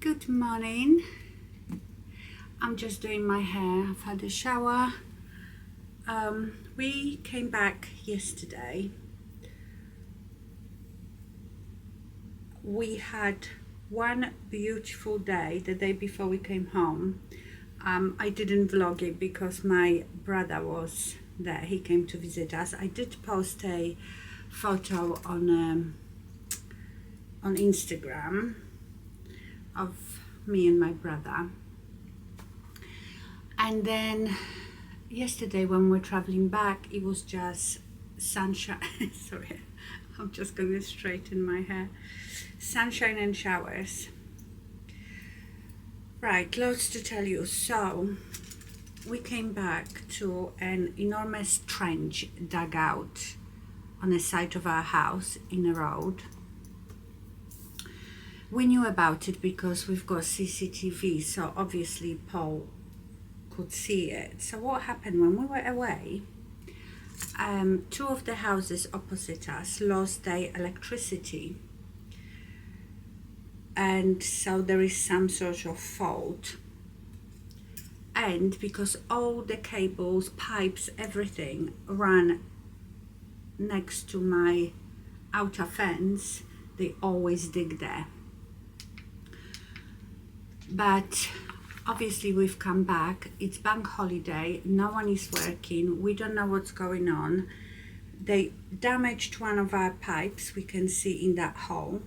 Good morning. I'm just doing my hair. I've had a shower. We came back yesterday. We had one beautiful day the day before we came home. I didn't vlog it because my brother was there. He came to visit us. I did post a photo on Instagram of me and my brother. And then yesterday when we're traveling back, it was just sunshine. Sorry, I'm just going to straighten my hair. Sunshine and showers. Right, lots to tell you. So we came back to an enormous trench dug out on the side of our house in a road. We knew about it because we've got CCTV, so obviously Paul could see it. So what happened when we were away, two of the houses opposite us lost their electricity, and so there is some sort of fault. And because all the cables, pipes, everything ran next to my outer fence, they always dig there. But obviously we've come back, it's bank holiday, no one is working, we don't know what's going on. They damaged one of our pipes, we can see in that hole.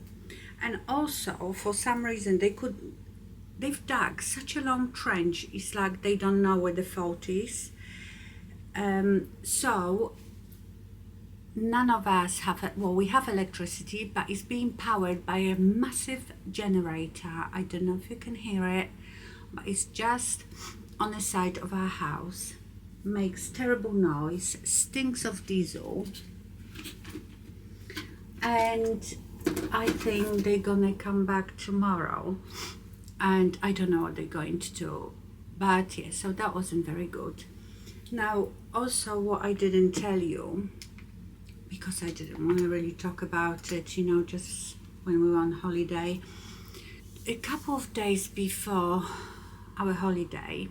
And also, for some reason, they've dug such a long trench, it's like they don't know where the fault is. So none of us have, we have electricity, but it's being powered by a massive generator. I don't know if you can hear it, but it's just on the side of our house. Makes terrible noise, stinks of diesel. And I think they're gonna come back tomorrow. And I don't know what they're going to do. But yeah, so that wasn't very good. Now, also what I didn't tell you, because I didn't want to really talk about it, just when we were on holiday. A couple of days before our holiday,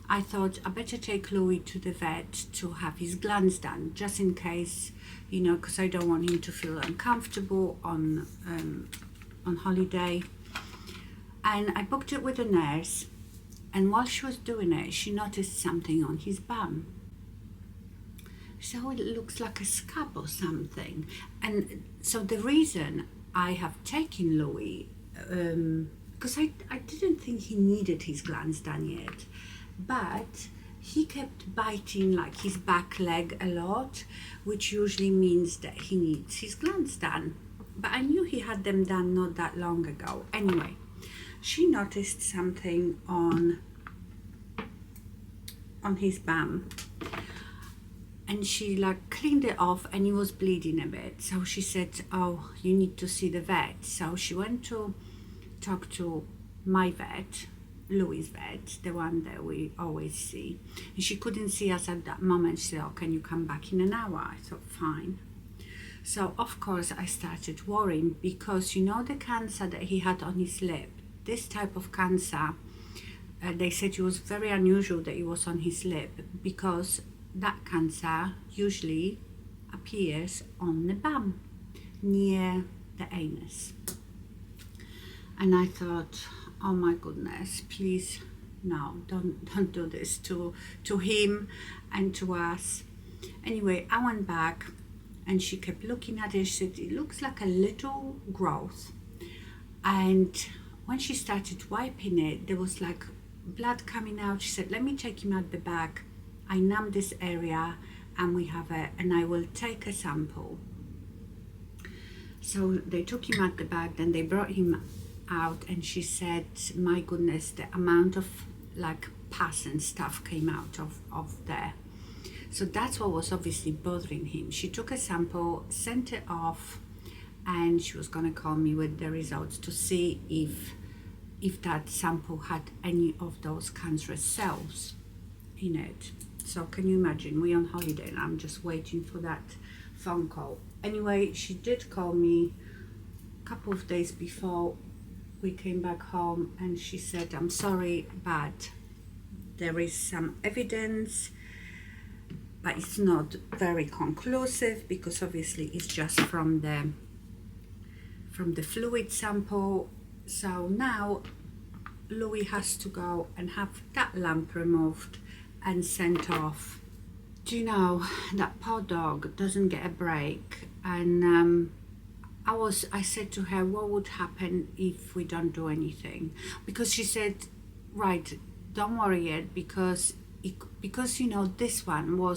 I thought I better take Louis to the vet to have his glands done, just in case, because I don't want him to feel uncomfortable on holiday. And I booked it with a nurse, and while she was doing it, she noticed something on his bum. So it looks like a scab or something. And so the reason I have taken Louis, because I didn't think he needed his glands done yet, but he kept biting like his back leg a lot, which usually means that he needs his glands done. But I knew he had them done not that long ago. Anyway, she noticed something on his bum. And she cleaned it off, and he was bleeding a bit. So she said, oh, you need to see the vet. So she went to talk to my vet, Louis' vet, the one that we always see. And she couldn't see us at that moment. She said, oh, can you come back in an hour? I thought, fine. So of course I started worrying, because the cancer that he had on his lip, this type of cancer, they said it was very unusual that it was on his lip, because that cancer usually appears on the bum, near the anus. And I thought, oh my goodness, please, no, don't do this to him and to us. Anyway, I went back, and she kept looking at it. She said, it looks like a little growth. And when she started wiping it, there was blood coming out. She said, let me take him out the back. I numb this area, and and I will take a sample. So they took him out the back, then they brought him out, and she said, my goodness, the amount of pus and stuff came out of there. So that's what was obviously bothering him. She took a sample, sent it off, and she was gonna call me with the results to see if that sample had any of those cancerous cells in it. So can you imagine, we're on holiday and I'm just waiting for that phone call. Anyway, she did call me a couple of days before we came back home and she said, I'm sorry, but there is some evidence, but it's not very conclusive because obviously it's just from the fluid sample. So now Louis has to go and have that lump removed and sent off. Do you know, that poor dog doesn't get a break. And I said to her, what would happen if we don't do anything? Because she said, right, don't worry yet, because you know, this one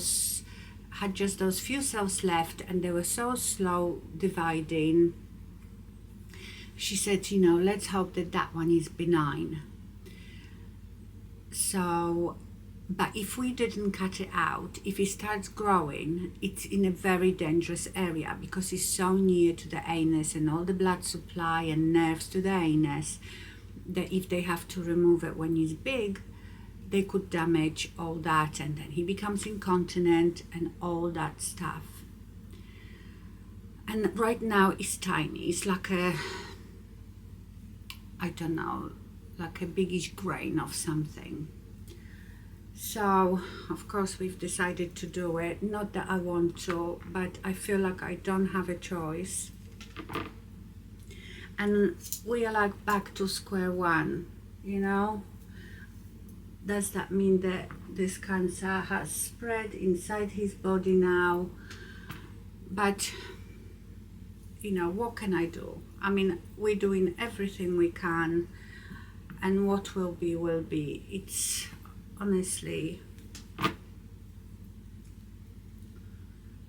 had just those few cells left and they were so slow dividing. She said, you know, let's hope that one is benign. So, but if we didn't cut it out, if it starts growing, it's in a very dangerous area because it's so near to the anus and all the blood supply and nerves to the anus, that if they have to remove it when it's big, they could damage all that, and then he becomes incontinent and all that stuff. And right now it's tiny. It's like a, I don't know, like a biggish grain of something. So of course we've decided to do it. Not that I want to, but I feel like I don't have a choice. And we are like back to square one, you know. Does that mean that this cancer has spread inside his body now? But you know, what can I do? I mean, we're doing everything we can, and what will be will be. It's honestly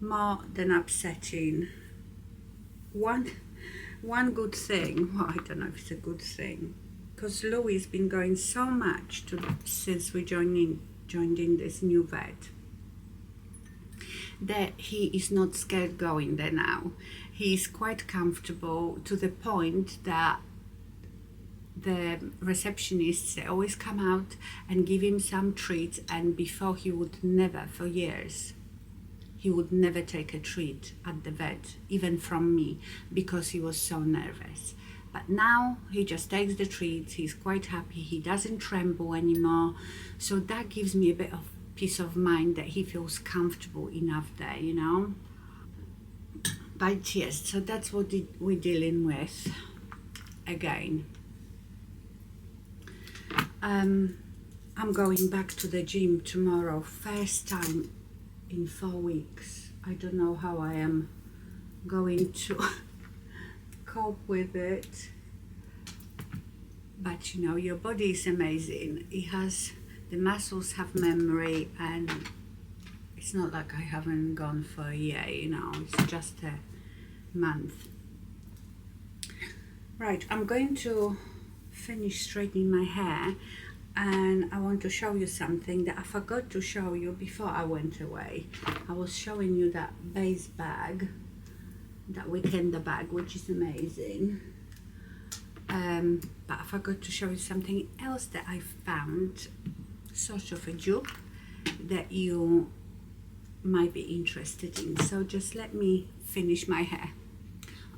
more than upsetting. One good thing, well, I don't know if it's a good thing, because Louis has been going so much since we joined in this new vet, that he is not scared going there now. He is quite comfortable, to the point that the receptionists always come out and give him some treats, and before he would never, for years, he would never take a treat at the vet, even from me, because he was so nervous. But now he just takes the treats, he's quite happy, he doesn't tremble anymore. So that gives me a bit of peace of mind that he feels comfortable enough there, you know. But yes, so that's what we're dealing with again. I'm going back to the gym tomorrow, first time in 4 weeks. I don't know how I am going to cope with it, but you know, your body is amazing. The muscles have memory, and it's not like I haven't gone for a year, you know, it's just a month. Right, I'm going to finish straightening my hair, and I want to show you something that I forgot to show you before I went away. I was showing you that base bag, that weekender bag, which is amazing. But I forgot to show you something else that I found, sort of a dupe that you might be interested in. So just let me finish my hair.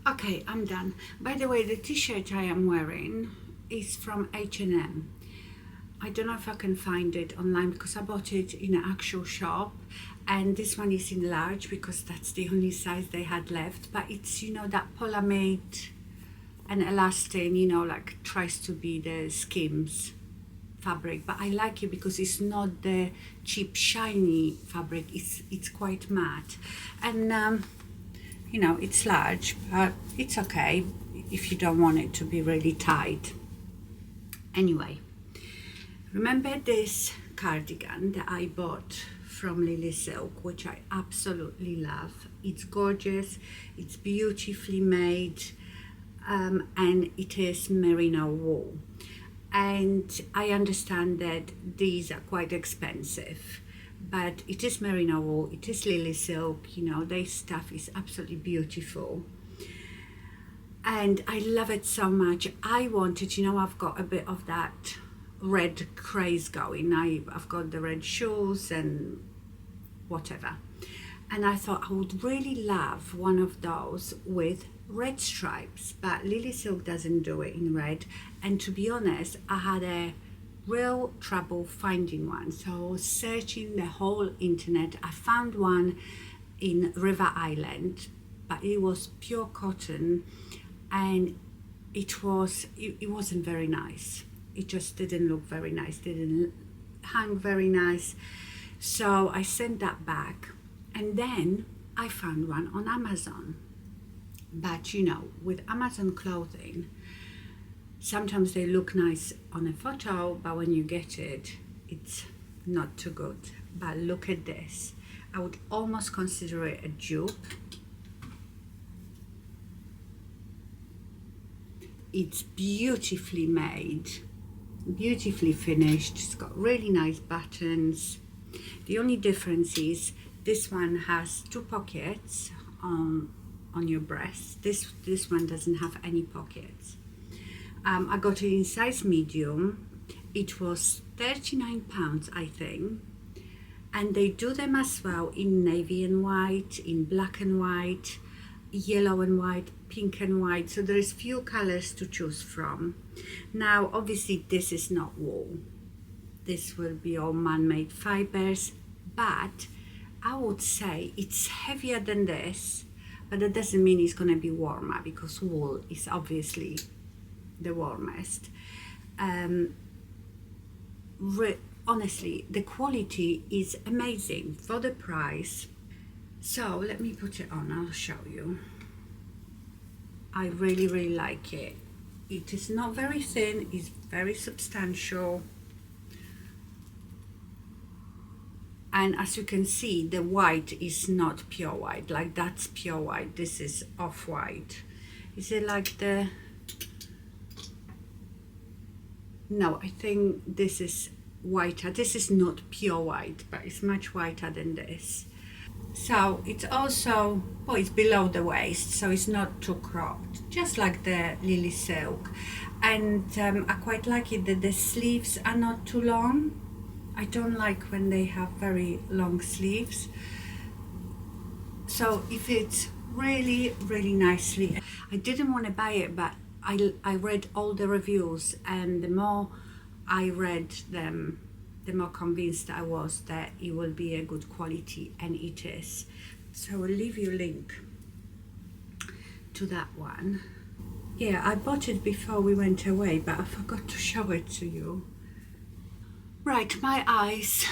Okay, I'm done. By the way, the t-shirt I am wearing is from H&M. I don't know if I can find it online because I bought it in an actual shop, and this one is in large because that's the only size they had left. But it's, you know, that polyamide and elastin, you know, like tries to be the Skims fabric, but I like it because it's not the cheap shiny fabric, it's quite matte, and you know, it's large, but it's okay if you don't want it to be really tight. Anyway, remember this cardigan that I bought from Lily Silk, which I absolutely love. It's gorgeous, it's beautifully made, and it is merino wool. And I understand that these are quite expensive, but it is merino wool, it is Lily Silk, you know, their stuff is absolutely beautiful. And I love it so much. I wanted, you know, I've got a bit of that red craze going. I've got the red shoes and whatever. And I thought I would really love one of those with red stripes, but Lily Silk doesn't do it in red, And to be honest, I had a real trouble finding one. So I was searching the whole internet. I found one in River Island, but it was pure cotton, and it wasn't very nice. It just didn't look very nice, didn't hang very nice. So I sent that back, and then I found one on Amazon. But you know, with Amazon clothing, sometimes they look nice on a photo, but when you get it, it's not too good. But look at this. I would almost consider it a dupe. It's beautifully made, beautifully finished. It's got really nice buttons. The only difference is this one has 2 pockets on your breast. This one doesn't have any pockets. I got it in size medium. It was £39, I think. And they do them as well in navy and white, in black and white, yellow and white, pink and white. So there's few colors to choose from. Now, obviously, this is not wool. This will be all man-made fibers, but I would say it's heavier than this, but that doesn't mean it's going to be warmer, because wool is obviously the warmest. Honestly, the quality is amazing for the price. So let me put it on, I'll show you. I really like it. It is not very thin, it's very substantial. And as you can see, the white is not pure white, like that's pure white. This is off-white. Is it like the... No, I think this is whiter. This is not pure white, but it's much whiter than this. So it's also, well, it's below the waist, so it's not too cropped, just like the Lily silk. And I quite like it that the sleeves are not too long. I don't like when they have very long sleeves. So if it's really nicely, I didn't want to buy it, but I read all the reviews, and the more I read them, the more convinced I was that it will be a good quality, and it is. So I'll leave you a link to that one. Yeah, I bought it before we went away, but I forgot to show it to you. Right, my eyes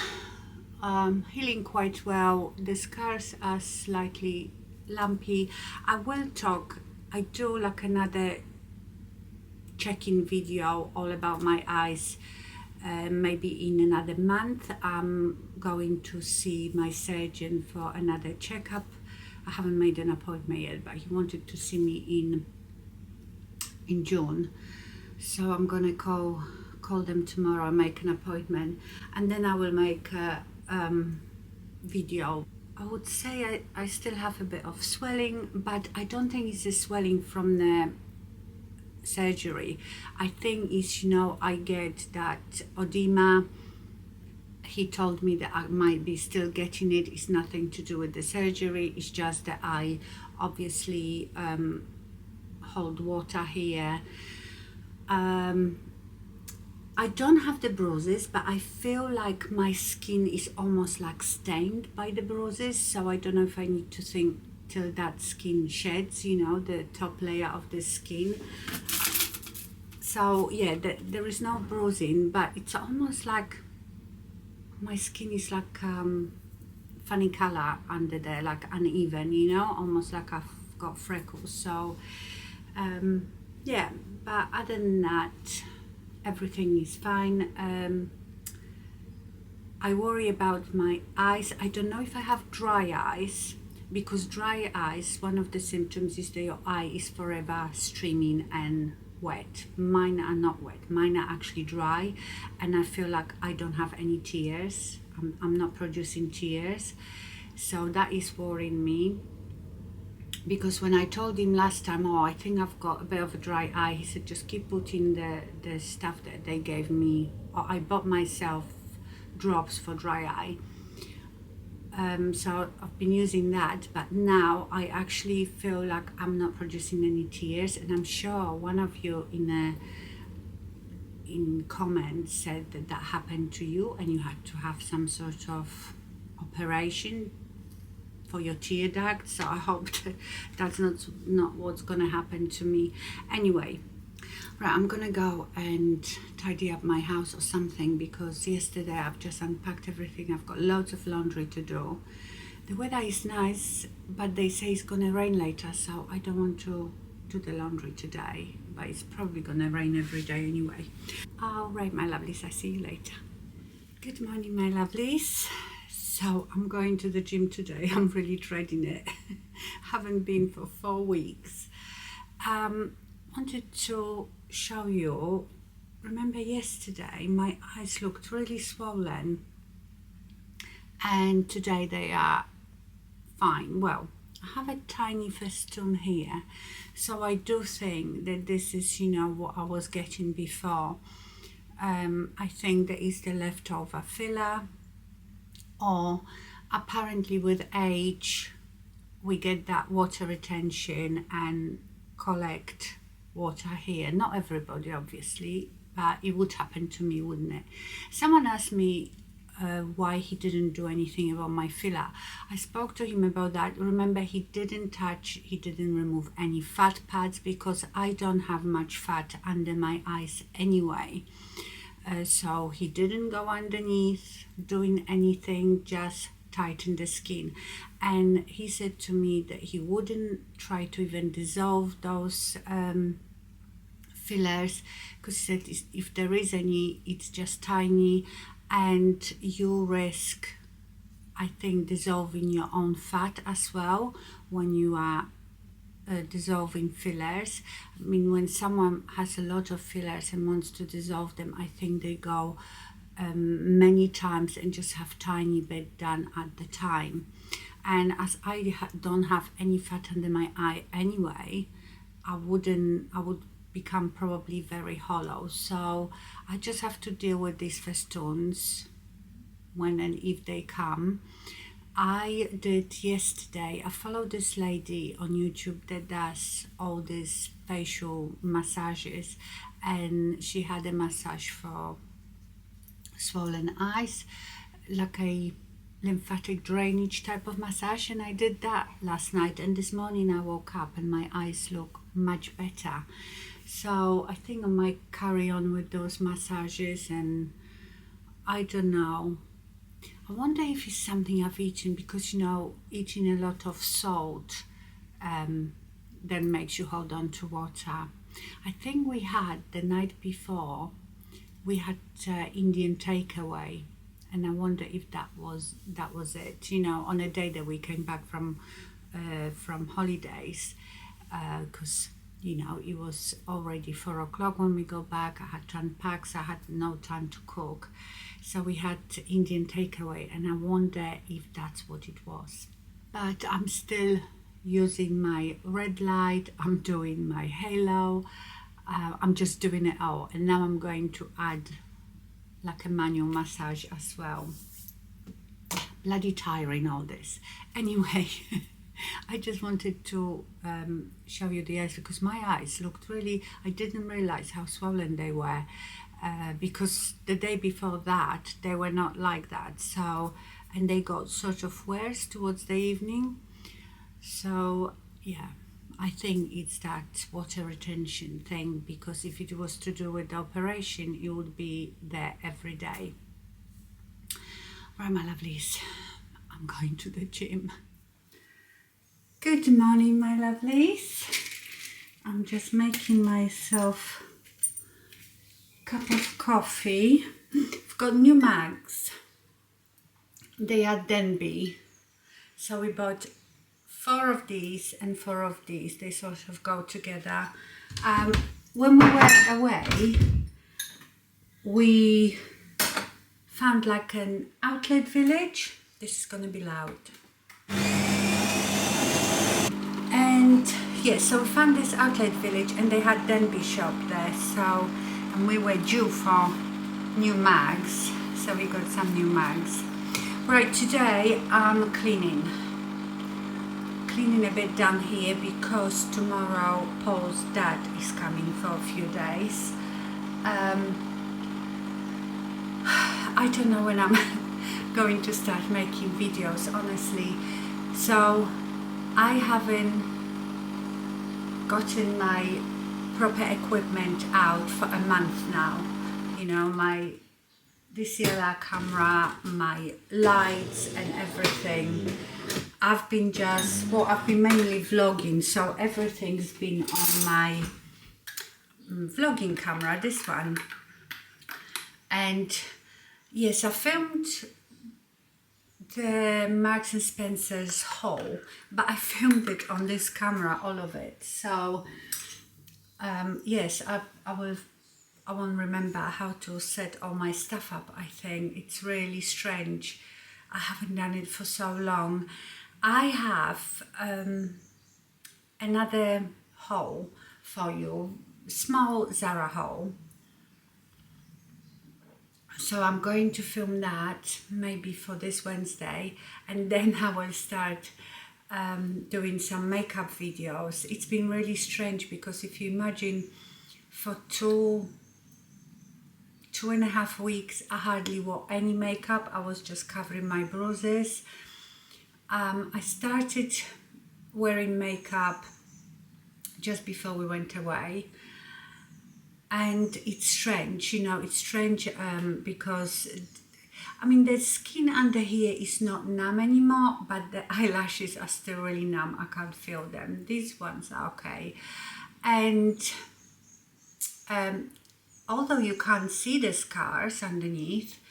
healing quite well. The scars are slightly lumpy. I do like another check-in video all about my eyes. Maybe in another month. I'm going to see my surgeon for another checkup. I haven't made an appointment yet, but he wanted to see me in June, so I'm gonna call them tomorrow and make an appointment, and then I will make a video. I would say I still have a bit of swelling, but I don't think it's a swelling from the surgery. I think it's, you know, I get that edema. He told me that I might be still getting it. It's nothing to do with the surgery. It's just that I obviously hold water here. I don't have the bruises, but I feel like my skin is almost like stained by the bruises, so I don't know if I need to think till that skin sheds, you know, the top layer of the skin. So yeah, there is no bruising, but it's almost like my skin is like funny color under there, like uneven, you know, almost like I've got freckles. So yeah, but other than that, everything is fine. I worry about my eyes. I don't know if I have dry eyes, because dry eyes, one of the symptoms is that your eye is forever streaming and wet. Mine are not wet, mine are actually dry, and I feel like I don't have any tears. I'm not producing tears, so that is worrying me. Because when I told him last time, oh, I think I've got a bit of a dry eye, he said just keep putting the stuff that they gave me, or I bought myself drops for dry eye. So I've been using that, but now I actually feel like I'm not producing any tears, and I'm sure one of you in in comments said that that happened to you and you had to have some sort of operation for your tear duct, so I hope that that's not what's gonna happen to me. Anyway, right, I'm gonna go and tidy up my house or something, because yesterday I've just unpacked everything. I've got loads of laundry to do. The weather is nice, but they say it's gonna rain later, so I don't want to do the laundry today, but it's probably gonna rain every day anyway. All right, my lovelies, I'll see you later. Good morning, my lovelies. So I'm going to the gym today. I'm really dreading it. Haven't been for 4 weeks. Wanted to show you, remember yesterday my eyes looked really swollen, and today they are fine. Well, I have a tiny festoon here, so I do think that this is, you know, what I was getting before. I think that is the leftover filler, or apparently with age we get that water retention and collect water here. Not everybody, obviously, but it would happen to me, wouldn't it? Someone asked me why he didn't do anything about my filler. I spoke to him about that. Remember, he didn't remove any fat pads, because I don't have much fat under my eyes anyway. So he didn't go underneath doing anything, just tighten the skin. And he said to me that he wouldn't try to even dissolve those fillers, because he said if there is any, it's just tiny, and you risk, I think, dissolving your own fat as well when you are dissolving fillers. I mean, when someone has a lot of fillers and wants to dissolve them, I think they go many times and just have tiny bit done at the time. And as I don't have any fat under my eye anyway, I would become probably very hollow. So I just have to deal with these festoons when and if they come. I did yesterday, I followed this lady on YouTube that does all these facial massages, and she had a massage for swollen eyes, like a lymphatic drainage type of massage, and I did that last night, and this morning I woke up and my eyes look much better. So I think I might carry on with those massages, and I don't know. I wonder if it's something I've eaten, because, you know, eating a lot of salt then makes you hold on to water. I think we had, the night before, we had Indian takeaway, and I wonder if that was it, you know, on a day that we came back from holidays, because you know, it was already 4 o'clock when we go back. I had to unpack, so I had no time to cook. So we had Indian takeaway, and I wonder if that's what it was. But I'm still using my red light, I'm doing my halo, I'm just doing it all. And now I'm going to add like a manual massage as well. Bloody tiring, all this. Anyway, I just wanted to show you the eyes, because my eyes looked really, I didn't realize how swollen they were, because the day before that they were not like that. So, and they got sort of worse towards the evening. So yeah, I think it's that water retention thing, because if it was to do with the operation, it would be there every day. Right, my lovelies, I'm going to the gym. Good morning, my lovelies. I'm just making myself a cup of coffee. I've got new mags. They are Denby. So we bought 4 of these and 4 of these. They sort of go together. When we went away, we found like an outlet village. This is going to be loud. And yeah, so we found this outlet village, and they had Denby shop there. So, and we were due for new mags, so we got some new mags. Right, today I'm cleaning a bit down here, because tomorrow Paul's dad is coming for a few days. I don't know when I'm going to start making videos, honestly. So I haven't gotten my proper equipment out for a month now. You know, my DSLR camera, my lights and everything. I've been mainly vlogging, so everything's been on my vlogging camera, this one. And yes, I filmed the Marks and Spencer's haul, but I filmed it on this camera, all of it. So yes, I won't remember how to set all my stuff up. I think it's really strange. I haven't done it for so long. I have another haul for you, small Zara haul. So I'm going to film that maybe for this Wednesday, and then I will start doing some makeup videos. It's been really strange because if you imagine, for 2.5 weeks I hardly wore any makeup. I was just covering my bruises. I started wearing makeup just before we went away, and it's strange, you know, it's strange because I mean the skin under here is not numb anymore, but the eyelashes are still really numb. I can't feel them. These ones are okay, and although you can't see the scars underneath,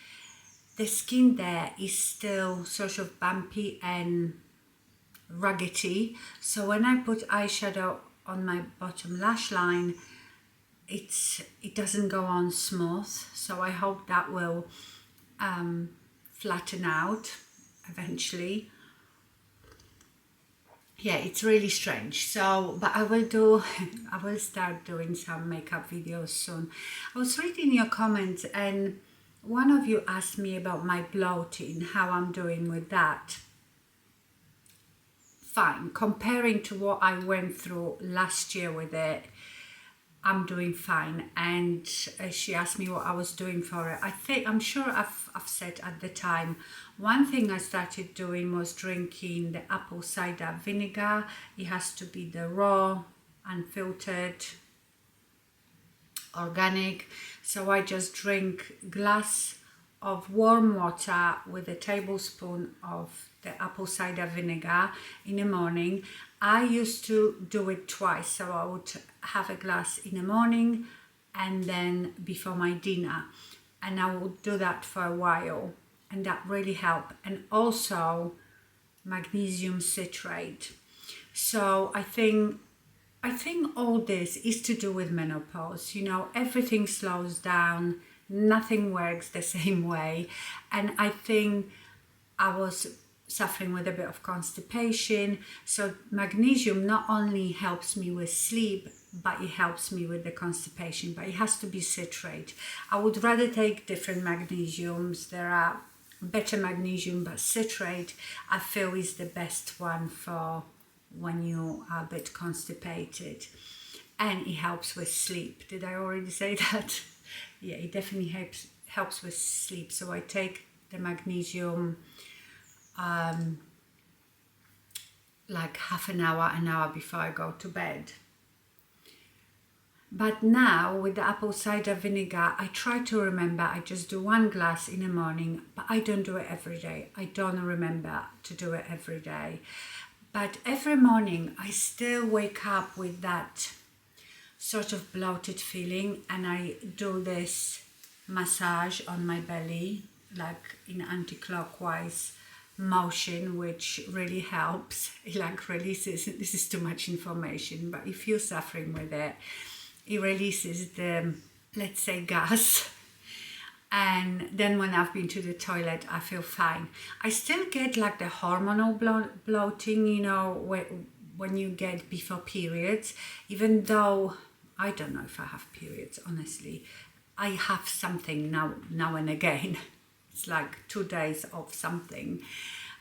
the skin there is still sort of bumpy and ruggedy. So when I put eyeshadow on my bottom lash line, it doesn't go on smooth. So I hope that will flatten out eventually. Yeah, it's really strange. So, but I will start doing some makeup videos soon. I was reading your comments and one of you asked me about my bloating, how I'm doing with that. Fine, comparing to what I went through last year with it, I'm doing fine. And she asked me what I was doing for it. I'm sure I've said at the time, one thing I started doing was drinking the apple cider vinegar. It has to be the raw, unfiltered, organic. So I just drink a glass of warm water with a tablespoon of the apple cider vinegar in the morning. I used to do it twice, so I would have a glass in the morning and then before my dinner, and I would do that for a while, and that really helped. And also magnesium citrate. So I think all this is to do with menopause. You know, everything slows down, nothing works the same way, and I think I was suffering with a bit of constipation. So magnesium not only helps me with sleep, but it helps me with the constipation, but it has to be citrate. I would rather take different magnesiums. There are better magnesium, but citrate I feel is the best one for when you are a bit constipated, and it helps with sleep. Did I already say that? Yeah, it definitely helps with sleep. So I take the magnesium like half an hour before I go to bed. But now with the apple cider vinegar, I try to remember, I just do 1 glass in the morning, but I don't do it every day. I don't remember to do it every day. But every morning I still wake up with that sort of bloated feeling, and I do this massage on my belly, like in anti-clockwise motion, which really helps. It like releases, this is too much information, but if you're suffering with it, it releases the, let's say, gas. And then when I've been to the toilet, I feel fine. I still get like the hormonal bloating, you know, when you get before periods, even though I don't know if I have periods, honestly. I have something now and again. It's like 2 days of something.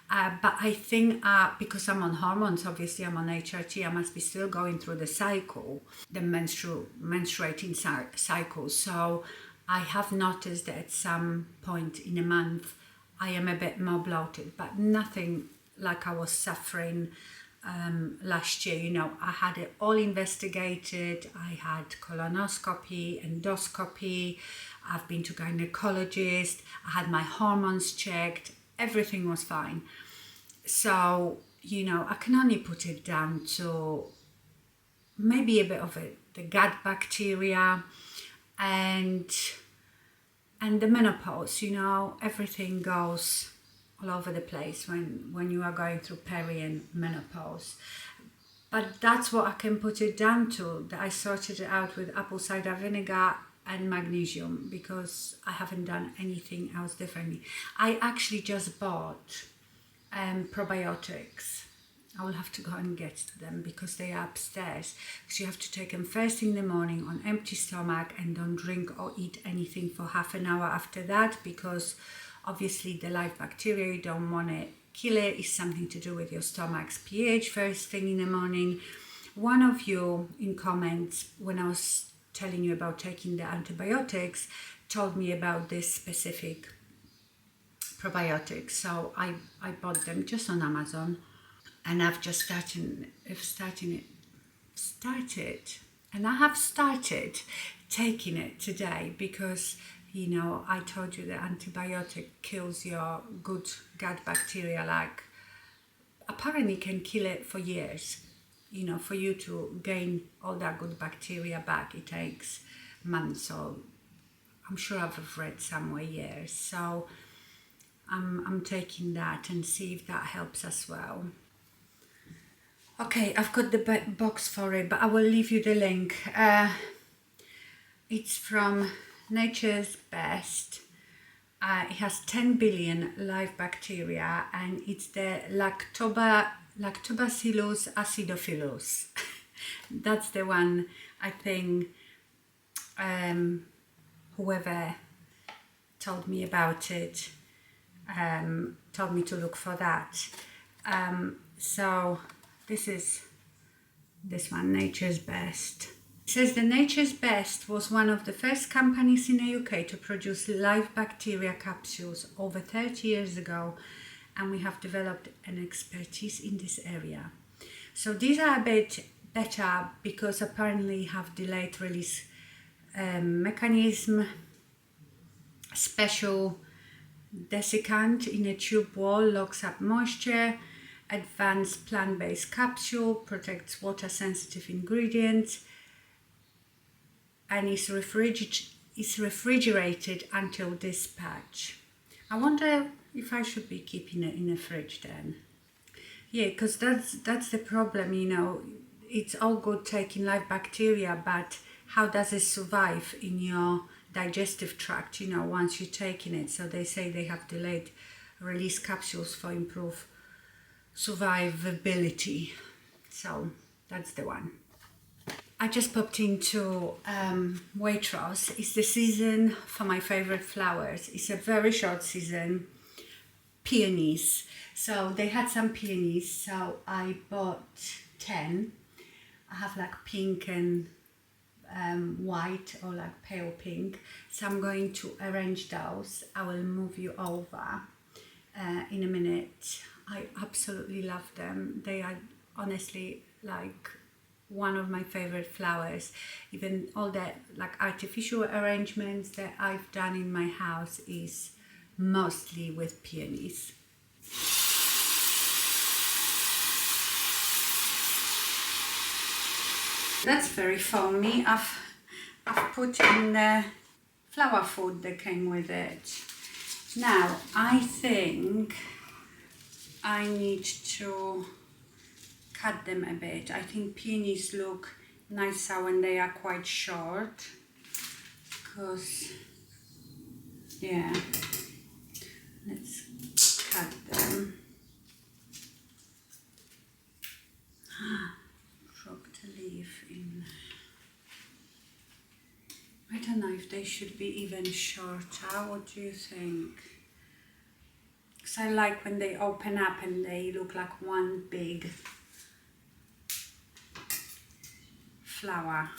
But I think because I'm on hormones, obviously I'm on HRT, I must be still going through the cycle, the menstruating cycle. So I have noticed that at some point in a month I am a bit more bloated, but nothing like I was suffering last year. You know, I had it all investigated. I had colonoscopy, endoscopy. I've been to gynecologist. I had my hormones checked. Everything was fine. So, you know, I can only put it down to maybe a bit of it, the gut bacteria and the menopause. You know, everything goes all over the place when you are going through peri and menopause. But that's what I can put it down to, that I sorted it out with apple cider vinegar and magnesium, because I haven't done anything else differently. I actually just bought probiotics. I will have to go and get them because they are upstairs. So you have to take them first in the morning on empty stomach, and don't drink or eat anything for half an hour after that, because obviously the live bacteria, you don't want to kill it. It's something to do with your stomach's pH first thing in the morning. One of you in comments, when I was telling you about taking the antibiotics, told me about this specific probiotics. So I bought them just on Amazon, and I've just started, and I have started taking it today, because, you know, I told you that antibiotic kills your good gut bacteria, like apparently can kill it for years. You know, for you to gain all that good bacteria back, it takes months, or I'm sure I've read somewhere years. So I'm taking that and see if that helps as well. Okay, I've got the box for it, but I will leave you the link. It's from Nature's Best. It has 10 billion live bacteria, and it's the Lactobacillus acidophilus. That's the one, I think, whoever told me about it told me to look for that. So this is this one, Nature's Best. It says the Nature's Best was one of the first companies in the UK to produce live bacteria capsules over 30 years ago, and we have developed an expertise in this area. So these are a bit better because apparently have delayed release mechanism, special desiccant in a tube wall locks up moisture, advanced plant-based capsule, protects water-sensitive ingredients, and is refrigerated until dispatch. I wonder if I should be keeping it in a fridge then. Yeah, because that's the problem, you know. It's all good taking live bacteria, but how does it survive in your digestive tract, you know, once you're taking it? So they say they have delayed release capsules for improved survivability. So that's the one. I just popped into Waitrose. It's the season for my favorite flowers. It's a very short season. Peonies. So they had some peonies, so I bought 10. I have like pink and white, or like pale pink. So I'm going to arrange those. I will move you over in a minute. I absolutely love them. They are honestly like one of my favorite flowers. Even all the like artificial arrangements that I've done in my house is mostly with peonies. That's very foamy. I've put in the flower food that came with it. Now I think I need to cut them a bit. I think peonies look nicer when they are quite short, because yeah, let's cut them. Dropped a leaf in. I don't know if they should be even shorter. What do you think? Because I like when they open up and they look like one big flower.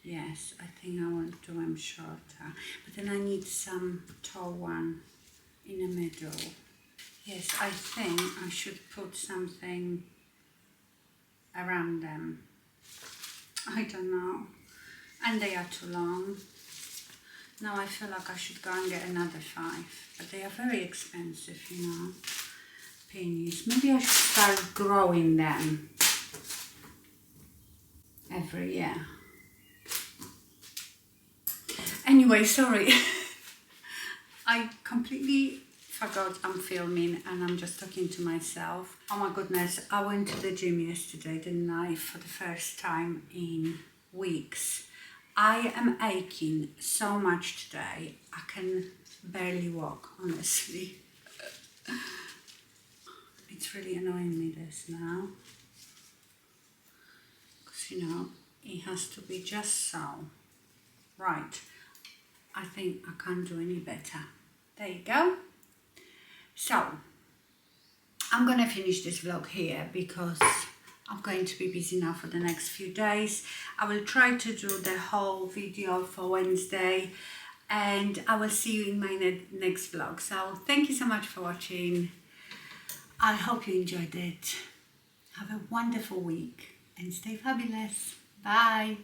Yes, I think I want to do them shorter. But then I need some tall one in the middle. Yes, I think I should put something around them. I don't know. And they are too long. Now I feel like I should go and get another 5. But they are very expensive, you know. Peonies. Maybe I should start growing them every year. Anyway, sorry. I completely forgot I'm filming and I'm just talking to myself. Oh my goodness, I went to the gym yesterday, didn't I? For the first time in weeks. I am aching so much today. I can barely walk, honestly. It's really annoying me this now. Because, you know, it has to be just so. Right. I think I can't do any better. There you go. So, I'm going to finish this vlog here because I'm going to be busy now for the next few days. I will try to do the whole video for Wednesday and I will see you in my next vlog. So, thank you so much for watching. I hope you enjoyed it. Have a wonderful week and stay fabulous. Bye.